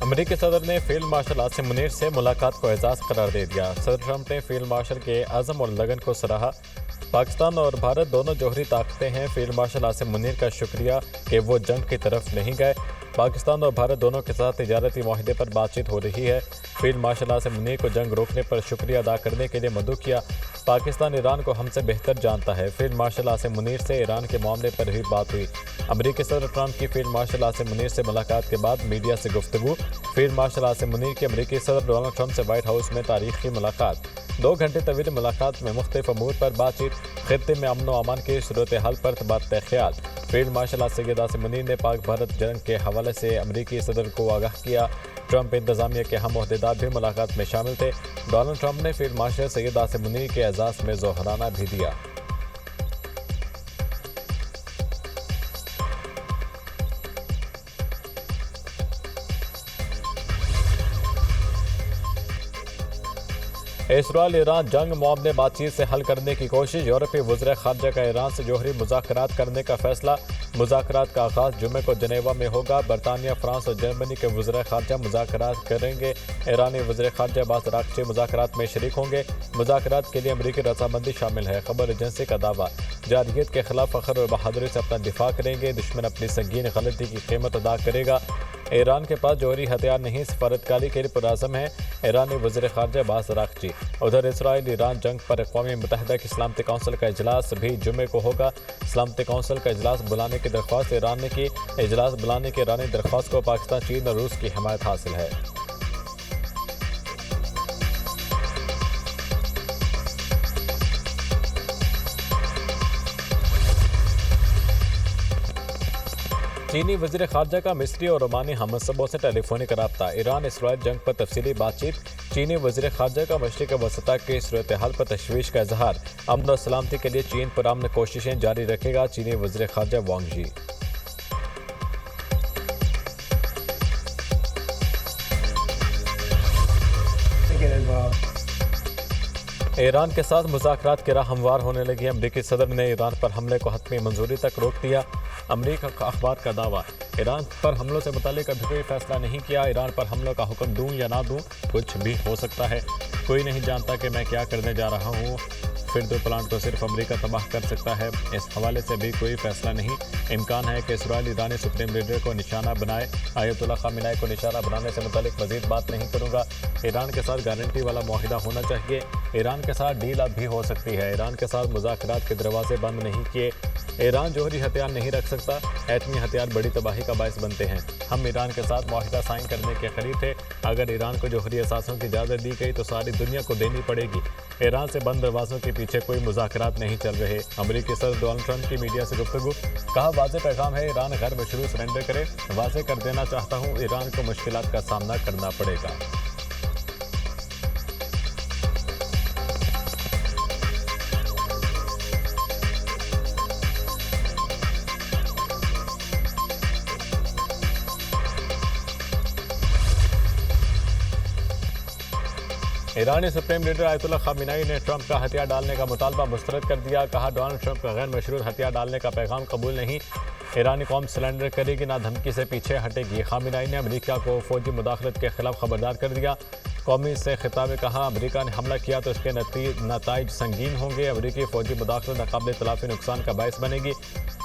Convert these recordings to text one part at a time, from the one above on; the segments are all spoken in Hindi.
अमेरिकी सदर ने फील्ड मार्शल आसिम मुनीर से मुलाकात को एजाज करार दे दिया। सदर ट्रंप ने फील्ड मार्शल के अज़म और लगन को सराहा। पाकिस्तान और भारत दोनों जौहरी ताकतें हैं। फील्ड मार्शल आसिम मुनीर का शुक्रिया कि वो जंग की तरफ नहीं गए। पाकिस्तान और भारत दोनों के साथ तिजारती माहिदे पर बातचीत हो रही है। फील्ड मार्शल आसिम मुनीर को जंग रोकने पर शुक्रिया अदा करने के लिए मदऊ किया। पाकिस्तान ईरान को हमसे बेहतर जानता है। फील्ड मार्शल आसिम मुनीर से ईरान के मामले पर भी बात हुई। अमेरिकी सदर ट्रंप की फील्ड मार्शल आसिम मुनीर से मुलाकात के बाद मीडिया से गुफ्तगू। फील्ड मार्शल आसिम मुनीर की अमेरिकी सदर डोनाल्ड ट्रंप से व्हाइट हाउस में तारीखी मुलाकात। 2 घंटे तवील मुलाकात में मुख्तलिफ अमूर पर बातचीत। खित्ते में अमन व अमान की सूरत हाल पर तबादला ख्याल। फील्ड मार्शल सैयद आसिम मुनीर ने पाक भारत जंग के हवाले से अमेरिकी सदर को आगाह किया। ट्रंप इंतजामिया के हम ओहदेदार भी मुलाकात में शामिल थे। डोनाल्ड ट्रंप ने फील्ड मार्शल सैयद आसिम मुनीर के एजाज में जोहराना भी दिया। इसराइल ईरान जंग मामले बातचीत से हल करने की कोशिश। यूरोपीय वज़ीर ख़ारजा का ईरान से जौहरी मुज़ाकरात करने का फैसला। मुज़ाकरात का आगाज़ जुमे को जनेवा में होगा। बरतानिया, फ्रांस और जर्मनी के वज़ीर ख़ारजा मुज़ाकरात करेंगे। ईरानी वज़ीर ख़ारजा अब्बास अराग़ची मुज़ाकरात में शरीक होंगे। मुज़ाकरात के लिए अमरीकी रजामंदी शामिल है। खबर एजेंसी का दावा, जारहियत के खिलाफ फ़ख्र और बहादुरी से अपना दिफा करेंगे। दुश्मन अपनी संगीन गलती की कीमत अदा करेगा। ईरान के पास जौहरी हथियार नहीं, सफारतकारी के लिए पुरआज़म है। ईरानी वज़ीर ख़ारजा अब्बास अराग़ची। उधर इसराइल ईरान जंग पर अक़वाम मुत्तहिदा की सलामती कौंसिल का इजलास भी जुमे को होगा। सलामती कौंसिल का इजलास बुलाने की दरख्वास्त ईरान ने की। इजलास बुलाने की ईरानी दरख्वास्त को पाकिस्तान, चीन और रूस की हिमायत हासिल है। चीनी वज़ीर ख़ारजा का मिस्री और ओमानी हमसबों से टेलीफोनिक रब्ता। ईरान इसराइल जंग पर तफसीली बातचीत। चीनी वज़ीर ख़ारजा का मशरिक़ वसता की सूरत हाल पर तशवीश का इजहार। अमन और सलामती के लिए चीन पुरअमन कोशिशें जारी रखेगा। चीनी वज़ीर ख़ारजा वांग यी। ईरान के साथ मुज़ाकरात की राह हमवार होने लगी। अमरीकी सदर ने ईरान पर हमले को हतमी मंजूरी तक रोक दिया। अमरीका का अखबार का दावा, ईरान पर हमलों से मुतालिक अभी कोई फैसला नहीं किया। ईरान पर हमलों का हुक्म दूं या ना दूं, कुछ भी हो सकता है। कोई नहीं जानता कि मैं क्या करने जा रहा हूँ। फिर 2 प्लांट को सिर्फ अमेरिका तबाह कर सकता है। इस हवाले से भी कोई फैसला नहीं। इम्कान है कि इसराइल ईरानी सुप्रीम लीडर को निशाना बनाए। आयतुल्लाह ख़ामेनी को निशाना बनाने से मुतालिक मज़ीद बात नहीं करूँगा। ईरान के साथ गारंटी वाला मुआहिदा होना चाहिए। ईरान के साथ डील अब भी हो सकती है। ईरान के साथ मुज़ाकरात के दरवाजे बंद नहीं किए। ईरान जौहरी हथियार नहीं रख सकता। एटमी हथियार बड़ी तबाही का बायस बनते हैं। हम ईरान के साथ मुआहिदा साइन करने के करीब थे। अगर ईरान को जौहरी असासों की इजाज़त दी गई तो सारी दुनिया को देनी पड़ेगी। ईरान से बंद दरवाज़ों के पीछे कोई मुज़ाकरात नहीं चल रहे। अमेरिकी सदर डोनाल्ड ट्रंप की मीडिया से गुफ्तगू। कहा, वाज़ेह पैगाम है, ईरान गैर मशरूत सरेंडर करे। वाज़ेह कर देना चाहता हूँ, ईरान को मुश्किलात का सामना करना पड़ेगा। ईरानी सुप्रीम लीडर आयतुल्लाह ख़ामेनी ने ट्रंप का हथियार डालने का मुतालबा मुस्तरद कर दिया। कहा, डोनाल्ड ट्रंप का गैर मशरूत हथियार डालने का पैगाम कबूल नहीं। ईरानी कौम सरेंडर करेगी ना धमकी से पीछे हटेगी। ख़ामेनी ने अमेरिका को फौजी मुदाखलत के खिलाफ खबरदार कर दिया। कौमी से खिताब में कहा, अमेरिका ने हमला किया तो इसके नतीजे संगीन होंगे। अमेरिकी फौजी मुदाखलत नाकाबिल तलाफ़ी नुकसान का बायस बनेगी।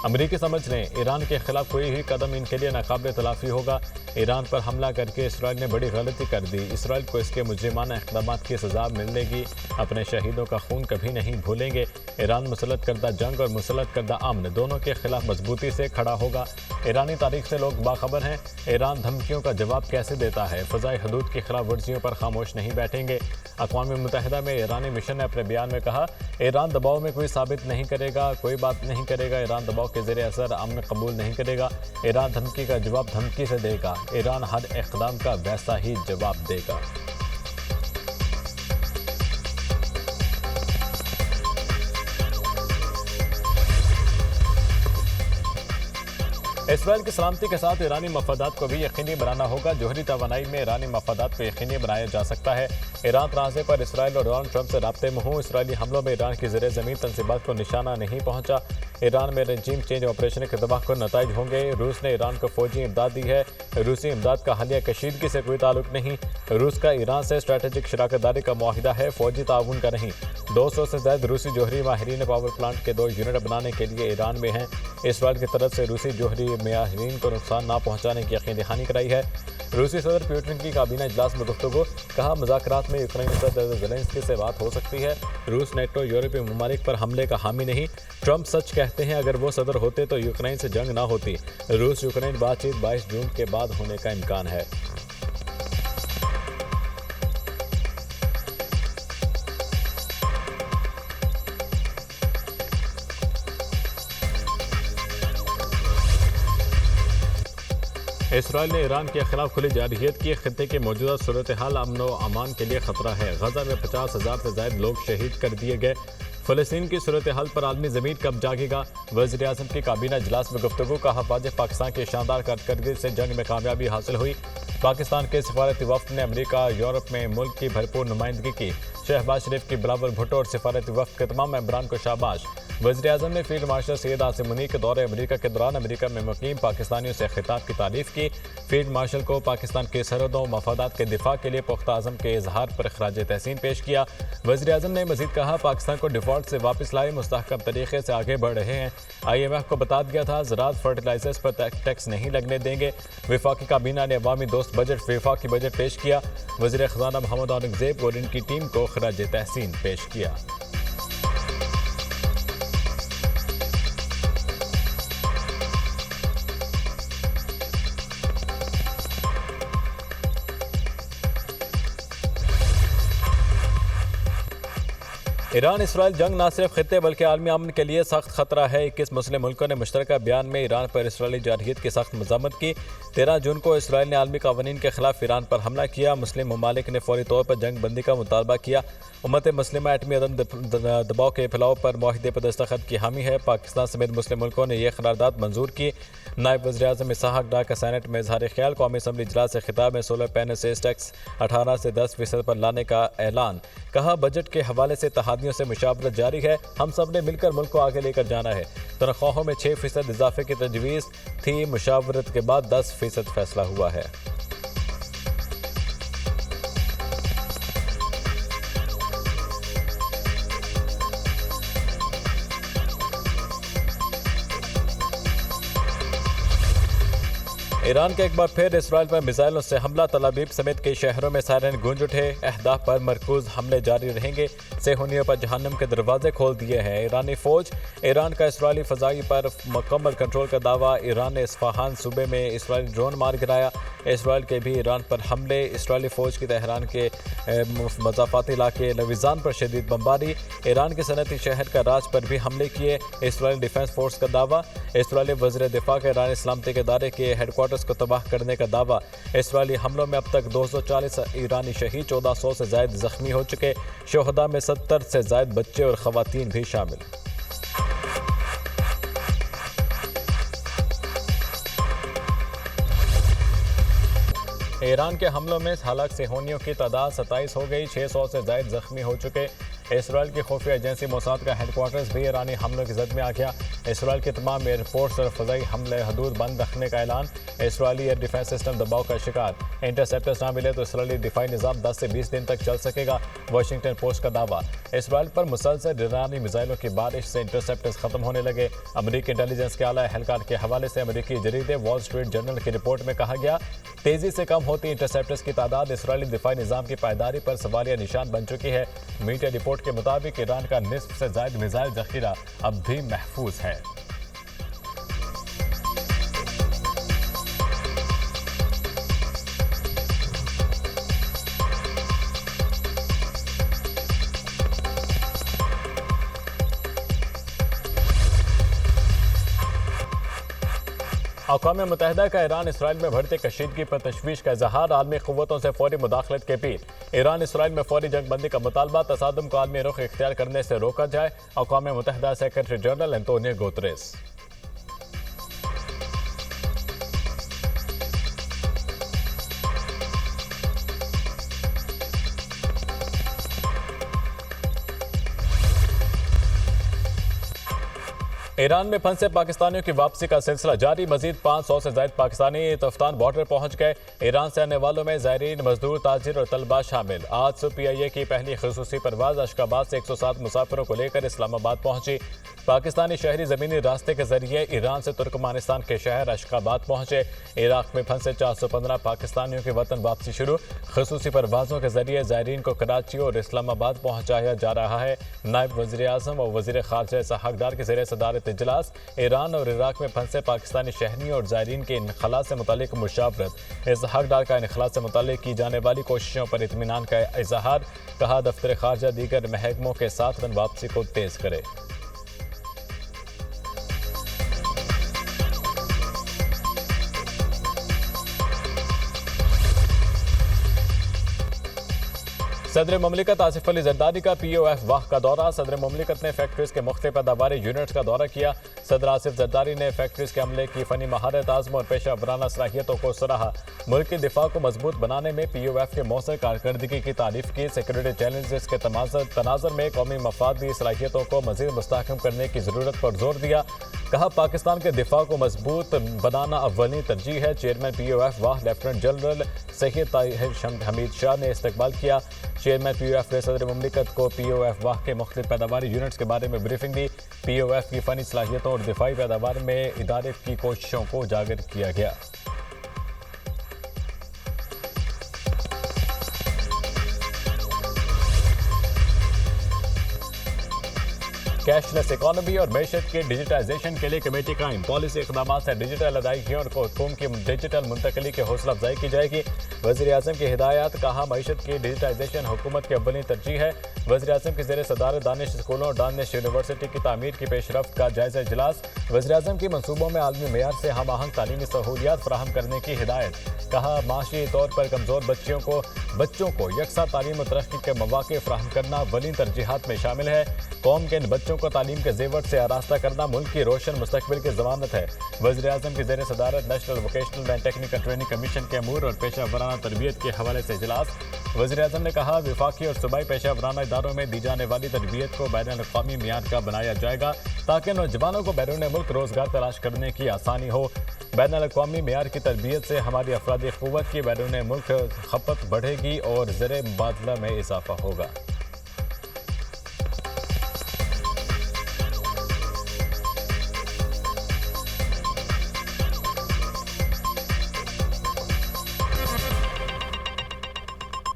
अमेरिकी समझ लें, ईरान के खिलाफ कोई भी कदम इनके लिए नाकाबिल तलाफ़ी होगा। ईरान पर हमला करके इसराइल ने बड़ी गलती कर दी। इसराइल को इसके मुजरिमाना इक़दाम की सज़ा मिलेगी। अपने शहीदों का खून कभी नहीं भूलेंगे। ईरान मुसलत करदा जंग और मुसलत करदा अमन दोनों के खिलाफ मजबूती से खड़ा होगा। ईरानी तारीख से लोग बाखबर हैं। ईरान धमकियों का जवाब कैसे देता है। फ़ज़ाई हदूद की खिलाफ वर्जियों पर खामोश नहीं बैठेंगे। अक़वाम मुत्तहिदा में ईरानी मिशन ने अपने बयान में कहा, ईरान दबाव में कोई साबित नहीं करेगा, कोई बात नहीं करेगा। ईरान दबाव के ज़रिए असर अमन कबूल नहीं करेगा। ईरान धमकी का जवाब धमकी से देगा। ईरान हर इक़दाम का वैसा ही जवाब देगा। इसराइल की सलामती के साथ ईरानी मफादात को भी यकीनी बनाना होगा। जौहरी तवानाई में ईरानी मफादात को यकीनी बनाया जा सकता है। ईरान तनाज़े पर इसराइल और डोनाल्ड ट्रंप से राब्ते में हूँ। इसराइली हमलों में ईरान की ज़ेर ज़मीन तंसीबात को निशाना नहीं पहुँचा। ईरान में रजीम चेंज ऑपरेशन के तबाहकुन नताइज होंगे। रूस ने ईरान को फौजी इमदाद दी है। रूसी इमदाद का हालिया कशीदगी से कोई ताल्लुक नहीं। रूस का ईरान से स्ट्रेटेजिक शराकतदारी का मुआहिदा है, फौजी ताउन का नहीं। 200 से ज्यादा रूसी जोहरी माहिरीन पावर प्लांट के 2 यूनिट बनाने के लिए ईरान में हैं। इसराइल की तरफ से रूसी जोहरी माहिरीन को नुकसान न पहुंचाने की यकीन दहानी कराई है। रूसी सदर पुतिन की काबीना इजलास में गुफ्तगू, कहा मुज़ाकरात में यूक्रेन सदर ज़ेलेंस्की से बात हो सकती है। रूस नेटो यूरोपीय ममालिक पर हमले का हामी नहीं। ट्रंप सच कहते हैं, अगर वो सदर होते तो यूक्रेन से जंग ना होती। रूस यूक्रेन बातचीत 22 जून के बाद होने का इम्कान है। इसराइल ने ईरान के खिलाफ खुली जारहियत की। खत्े की मौजूदा सूरत हाल अमन व अमान के लिए खतरा है। गजा में 50,000 से ज्यादा लोग शहीद कर दिए गए। फ़लस्तीन की सूरत हाल पर आलमी ज़मीन कब जागेगा। वज़ीर आज़म की काबीना इजलास में गुफ्तगू, कहा पाकिस्तान की शानदार कारकर्दगी से जंग में कामयाबी हासिल हुई। पाकिस्तान के सफारती वफ्द ने अमेरिका यूरोप में मुल्क की भरपूर नुमाइंदगी की। शहबाज शरीफ की बिलावल भुट्टो और सफारती वफ्द के तमाम मेंबरान को शाबाश। वज़ीर आज़म ने फील्ड मार्शल सैयद आसिम मुनीर के दौरे अमेरिका के दौरान अमेरिका में मुकीम पाकिस्तानियों से खिताब की तारीफ की। फील्ड मार्शल को पाकिस्तान की सरहदों मफादात के दिफा के लिए पुख्ता आज़म के इजहार पर खराज तहसीन पेश किया। वज़ीर आज़म ने मज़ीद कहा, पाकिस्तान को डिफ़ॉल्ट से वापस लाए, मुस्तहकम तरीके से आगे बढ़ रहे हैं। IMF को बता दिया था ज़राअत फर्टिलाइजर्स पर टैक्स नहीं लगने देंगे। वफाकी काबीना ने अवामी दोस्त बजट वफाकी बजट पेश किया। वज़ीर ख़ज़ाना मोहम्मद औरंगज़ेब और इनकी टीम को खराज तहसीन पेश किया। ईरान इसराइल जंग न सिर्फ खत्े बल्कि आलमी अमन के लिए सख्त खतरा है। 21 मुस्लिम मुल्कों ने मुश्तरका बयान में ईरान पर इसराइली जारहियत की सख्त मज़म्मत की। 13 जून को इसराइल ने आलमी कानून के खिलाफ ईरान पर हमला किया। मुस्लिम ममालिक ने फौरी तौर पर जंग बंदी का मुतालबा किया। उम्मत मुस्लिमा एटमी अदम दबाव के फैलाव पर मुआहिदे पर दस्तखत की हामी है। पाकिस्तान समेत मुस्लिम मुल्कों ने यह करारदाद मंजूर की। नायब वज़ीर आज़म इसहाक डार का सेनेट में इजहार ख्याल। कौमी असम्बली इजलास से खिताब में सोलर पैनल सेस टैक्स 18 से 10% पर लाने का ऐलान। कहा, बजट के हवाले से इत्तेहादियों से मुशावरत जारी है। हम सब ने मिलकर मुल्क को आगे लेकर जाना है। तनख्वाहों में 6% इजाफे की तजवीज़ थी। मुशावरत के बाद 10% फैसला हुआ है। ईरान के एक बार फिर इसराइल पर मिसाइलों से हमला। तल अवीव समेत कई शहरों में सायरन गूंज उठे। अहदाफ पर मरकूज हमले जारी रहेंगे। सेहूनियों पर जहन्नम के दरवाजे खोल दिए हैं ईरानी फौज। ईरान का इसराइली फ़ज़ाई पर मुकम्मल कंट्रोल का दावा। ईरान ने इस्फहान सूबे में इसराइली ड्रोन मार गिराया। इसराइल के भी ईरान पर हमले। इसराइली फ़ौज की तेहरान के मज़ाफ़ाती इलाके लविजान पर शदीद बमबारी। ईरान के सनती शहर का राज पर भी हमले किए। इसराइली डिफेंस फोर्स का दावा। इसराइली वज़ीर दिफा के ईरानी सलामती के इदारे के हेडक्वार्टर्स को तबाह करने का दावा। इसराइली हमलों में अब तक 240 ईरानी शहीद, 1400 से ज्यादा जख्मी हो चुके। शोहदा में 70 से ज्यादा बच्चे और खवातीन भी शामिल। ईरान के हमलों में हलाक सेहूनियों की तादाद 27 हो गई। 600 से ज्यादा जख्मी हो चुके। इसराइल की खुफिया एजेंसी मोसाद का हेडक्वार्टर्स भी ईरानी हमलों की जद में आ गया। इसराइल के तमाम एयरपोर्ट्स और फ़ज़ाई हमले हदूद बंद रखने का ऐलान। इसराइली एयर डिफेंस सिस्टम दबाव का शिकार। इंटरसेप्टर्स ना मिले तो इसराइली दिफाई निज़ाम 10 से 20 दिन तक चल सकेगा। वाशिंगटन पोस्ट का दावा। इसराइल पर मुसलसल ईरानी मिसाइलों की बारिश से इंटरसेप्टर्स खत्म होने लगे। अमरीकी इंटेलिजेंस के आला एहलकार के हवाले से अमरीकी जरीदे वॉल स्ट्रीट जर्नल की रिपोर्ट में कहा गया, तेजी से कम होती इंटरसेप्टर्स की तादाद इसराइली दिफाई निज़ाम की पायदारी पर सवालिया निशान बन चुकी है। मीडिया रिपोर्ट के मुताबिक ईरान का निस्फ से ज्यादा मिसाइल जखीरा अब भी महफूज है। अक़वाम मुत्तहिदा का ईरान इसराइल में बढ़ते कशीदगी पर तशवीश का इजहार। आलमी क़ुव्वतों से फौरी मुदाखलत की अपील। ईरान इसराइल में फौरी जंग बंदी का मुतालबा। तसादुम को आलमी रुख इख्तियार करने से रोका जाए। अक़वाम मुत्तहिदा secretary general Antonio Guterres. Iran में फंसे पाकिस्तानियों की वापसी का सिलसिला जारी। मजीद 500 से ज्यादा पाकिस्तानी तफ्तान बॉर्डर पहुंच गए। ईरान से आने वालों में ज़ायरीन, मजदूर, ताजिर और तलबा शामिल। आज सुबह PIA की पहली खुसूसी परवाज अशकाबाद से 107 मुसाफिरों को लेकर इस्लामाबाद पहुंची। पाकिस्तानी शहरी ज़मीनी रास्ते के जरिए ईरान से तुर्कमानिस्तान के शहर अशकाबाद पहुंचे। इराक में फंसे 415 पाकिस्तानियों की वतन वापसी शुरू। खुसूसी परवाजों के जरिए ज़ायरीन को कराची और इस्लामाबाद पहुंचाया जा रहा है। नायब वज़ीर आज़म और वज़ीर ख़ारजा इसहाक़ डार के ज़रिए सदारत इजलास। ईरान और इराक में फंसे पाकिस्तानी शहरियों और ज़ायरीन के इनखला से मुतालिक मुशावरत। इसहाक़ डार का इनखला से मुतालिक की जाने वाली कोशिशों पर इत्मीनान का इजहार। कहा दफ्तर ख़ारजा दीगर महकमों के साथ वतन वापसी को तेज़ करे। सदर ममलिकत आसिफ अली जरदारी का POF वाह का दौरा। सदर ममलिकत ने फैक्ट्रीज के मुख्तलिफ पैदावारी यूनिट्स का दौरा किया। सदर आसिफ जरदारी ने फैक्ट्रीज के अमले की फ़नी महारत, आज़म और पेशा वराना सलाहियतों को सराहा। मुल्क के दिफा को मजबूत बनाने में POF के मौसर कारकर्दगी की तारीफ की। सिक्योरिटी चैलेंजेस के तनाज़र में कौमी मफादी सलाहियतों को मज़ीद मुस्तहकम करने की ज़रूरत पर जोर दिया। कहा पाकिस्तान के दिफा को मजबूत बनाना अव्वली तरजीह है। चेयरमैन POF वाह लेफ्टिनेंट जनरल सैयद ताहिर हमीद शाह ने इस्तकबाल किया। चेयरमैन POF ने सदर मुमलिकत को POF वाह के मुख्तलिफ पैदावारी यूनिट्स के बारे में ब्रीफिंग दी। POF की फ़नी सलाहियतों और दिफाई पैदावार में इदारे की कोशिशों को उजागर किया गया। कैशलेस इकॉनमी और मैशत के डिजिटाइजेशन के लिए कमेटी कायम। पॉलिसी इक़दामात से डिजिटल अदायगियों और हुकूम की डिजिटल मुंतकली की हौसला अफजाई की जाएगी। वज़ीर आज़म की हिदायत। कहा मैशत की डिजिटाइजेशन हुकूमत की अव्वली तरजीह है। वज़ीर आज़म की ज़ेर सदारत दानिश स्कूलों और दानिश यूनिवर्सिटी की तामीर की पेशरफ्त का जायज़ा इजलास। वज़ीर आज़म की मनसूबों में आलमी मेयार से हम आहंग तालीमी सहूलियात फराहम करने की हिदायत। कहा माशी तौर पर कमज़ोर बच्चों को यकसा तालीम और तरक्की के मौक़े फराहम करना अव्वलीन तरजीहात में शामिल है। कौम के इन बच्चों को तालीम के ज़ेवर से आरास्ता करना मुल्क की रोशन मुस्तकबिल की ज़मानत है। वज़ीर आज़म की ज़ेर सदारत national vocational and technical training commission के अमूर और पेशा वराना तरबियत के हवाले से इजलास। वज़ीर आज़म ने कहा विफाकी और सूबाई पेशा वराना इदारों में दी जाने वाली तरबियत को बैनुल-अक़वामी मियार का बनाया जाएगा ताकि नौजवानों को बैरून मुल्क रोज़गार तलाश करने की आसानी हो। बैनुल-अक़वामी मियार की तरबियत से हमारी अफरादी क़ुव्वत की बैरून मुल्क खपत बढ़ेगी और ज़र मुबादला में इजाफा होगा।